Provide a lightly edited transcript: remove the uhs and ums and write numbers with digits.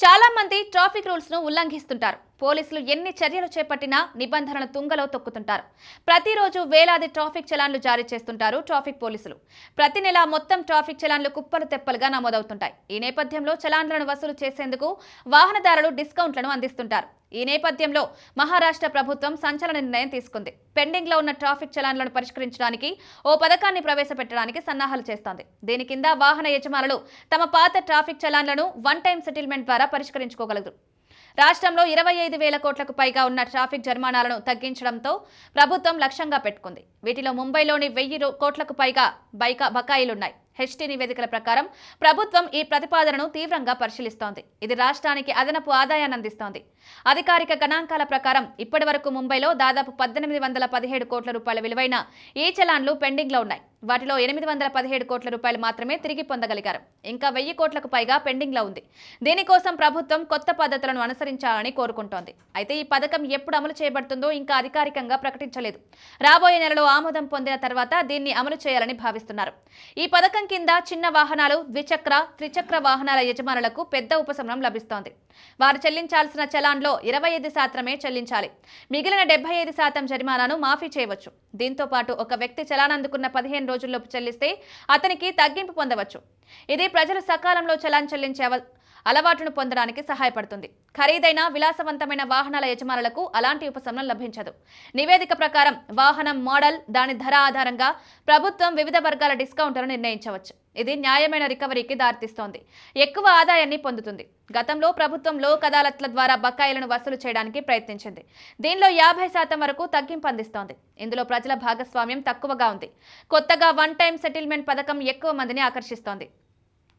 చాలా మంది traffic rules ను ఉల్లంఘిస్తుంటారు. పోలీసులు ఎన్ని చర్యలు చేపట్టినా నిబంధనలను తుంగలో తొక్కుతుంటారు. ప్రతిరోజు వేలాది ట్రాఫిక్ చలాన్లు జారీ చేస్తుంటారు ట్రాఫిక్ పోలీసులు. ప్రతి నెల మొత్తం ట్రాఫిక్ చలాన్లు కుప్పలు తెప్పలుగా నమోదవుతుంటాయి. ఈ నేపథ్యంలో చలాన్లను వసూలు చేసేందుకు వాహనదారులు డిస్కౌంట్లను అందిస్తుంటారు. ఈ నేపథ్యంలో మహారాష్ట్ర ప్రభుత్వం సంచలన నిర్ణయం తీసుకుంది. పెండింగ్ లో ఉన్న ట్రాఫిక్ చలాన్లను పరిష్కరించడానికి ఓ పథకాన్ని ప్రవేశపెట్టడానికి సన్నాహాలు చేస్తోంది. దీని కింద వాహన యజమానులు తమ పాత ట్రాఫిక్ చలాన్లను వన్ టైం సెటిల్మెంట్ ద్వారా పరిష్కరించుకోగలరు. రాష్ట్రంలో 25,000 కోట్లకు పైగా ఉన్న ట్రాఫిక్ జరిమానాలను తగ్గించడంతో ప్రభుత్వం లక్ష్యంగా పెట్టుకుంది. వీటిలో ముంబైలోని 1000 కోట్లకు పైగా బకాయిలున్నాయి. హెచ్టీ నివేదికల ప్రకారం ప్రభుత్వం ఈ ప్రతిపాదనను తీవ్రంగా పరిశీలిస్తోంది. ఇది రాష్ట్రానికి అదనపు ఆదాయాన్ని అందిస్తోంది. అధికారిక గణాంకాల ప్రకారం ఇప్పటి వరకు ముంబైలో దాదాపు 1817 కోట్ల రూపాయల విలువైన ఈ చలాన్లు పెండింగ్ లో ఉన్నాయి. వాటిలో 817 కోట్ల రూపాయలు మాత్రమే తిరిగి పొందగలిగారు. ఇంకా 1000 కోట్లకు పైగా పెండింగ్ లో ఉంది. దీనికోసం ప్రభుత్వం కొత్త పద్ధతులను అనుసరించాలని కోరుకుంటోంది. అయితే ఈ పథకం ఎప్పుడు అమలు చేయబడుతుందో ఇంకా అధికారికంగా ప్రకటించలేదు. రాబోయే నెలలో ఆమోదం పొందిన తర్వాత దీన్ని అమలు చేయాలని భావిస్తున్నారు. ఈ పథకం కింద చిన్న వాహనాలు, ద్విచక్ర, త్రిచక్ర వాహనాల యజమానులకు పెద్ద ఉపశమనం లభిస్తోంది. వారు చెల్లించాల్సిన చలాన్లో 25% చెల్లించాలి. మిగిలిన 75% జరిమానాను మాఫీ చేయవచ్చు. దీంతో పాటు ఒక వ్యక్తి చలాన్ అందుకున్న 15 రోజుల్లోపు చెల్లిస్తే అతనికి తగ్గింపు పొందవచ్చు. ఇది ప్రజలు సకాలంలో చలాన్ చెల్లించే అలవాటును పొందడానికి సహాయపడుతుంది. ఖరీదైన విలాసవంతమైన వాహనాల యజమానులకు అలాంటి ఉపశమనం లభించదు. నివేదిక ప్రకారం వాహనం మోడల్, దాని ధర ఆధారంగా ప్రభుత్వం వివిధ వర్గాల డిస్కౌంట్లను నిర్ణయించవచ్చు. ఇది న్యాయమైన రికవరీకి దారితీస్తోంది. ఎక్కువ ఆదాయాన్ని పొందుతుంది. గతంలో ప్రభుత్వం లోక్ అదాలత్ల ద్వారా బకాయిలను వసూలు చేయడానికి ప్రయత్నించింది. దీనిలో 50% వరకు తగ్గింపు అందిస్తోంది. ఇందులో ప్రజల భాగస్వామ్యం తక్కువగా ఉంది. కొత్తగా వన్ టైం సెటిల్మెంట్ పథకం ఎక్కువ మందిని ఆకర్షిస్తోంది.